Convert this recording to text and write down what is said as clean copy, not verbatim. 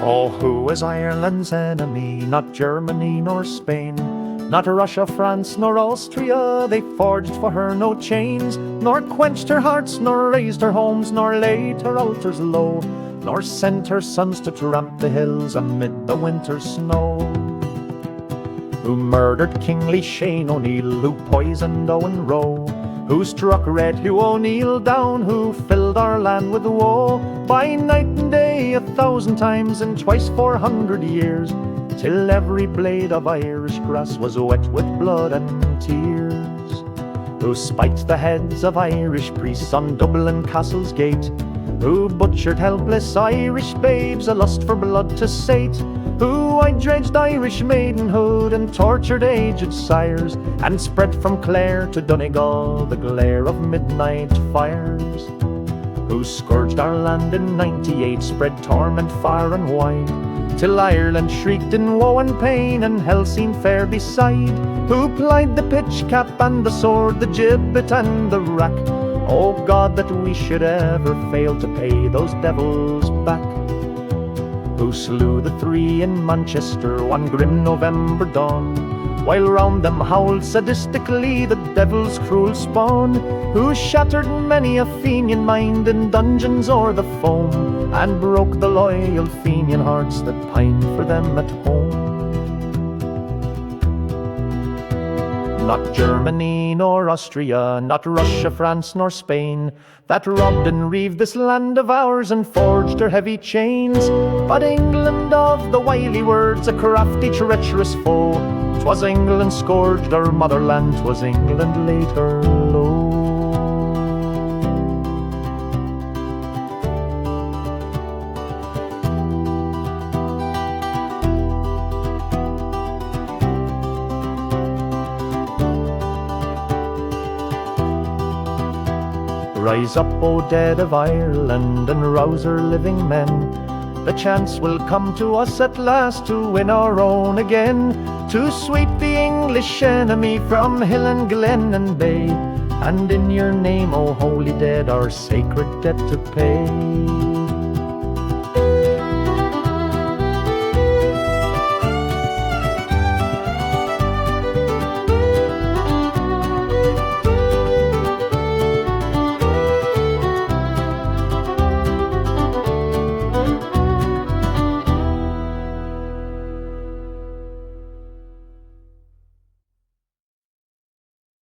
Oh, who is Ireland's enemy? Not Germany nor Spain, not Russia, France, nor Austria. They forged for her no chains, nor quenched her hearts, nor raised her homes, nor laid her altars low, nor sent her sons to tramp the hills amid the winter snow. Who murdered kingly Shane O'Neill, who poisoned Owen Roe, who struck Red Hugh O'Neill down, who filled our land with woe, by night and day 1,000 times in twice 400 years, till every blade of Irish grass was wet with blood and tears. Who spiked the heads of Irish priests on Dublin Castle's gate, who butchered helpless Irish babes, a lust for blood to sate, who I-dredged Irish maidenhood and tortured aged sires, and spread from Clare to Donegal the glare of midnight fires. Who scourged our land in '98, spread torment far and wide, till Ireland shrieked in woe and pain, and hell seemed fair beside. Who plied the pitch cap and the sword, the gibbet and the rack. Oh God, that we should ever fail to pay those devils back. Who slew the three in Manchester one grim November dawn, while round them howled sadistically the devil's cruel spawn. Who shattered many a Fenian mind in dungeons o'er the foam, and broke the loyal Fenian hearts that pined for them at home. Not Germany nor Austria, not Russia, France nor Spain, that robbed and reaved this land of ours and forged her heavy chains, but England of the wily words, a crafty treacherous foe. 'Twas England scourged our motherland, 'twas England laid her low. Rise up, O dead of Ireland, and rouse her living men. The chance will come to us at last to win our own again, to sweep the English enemy from hill and glen and bay, and in your name, O holy dead, our sacred debt to pay.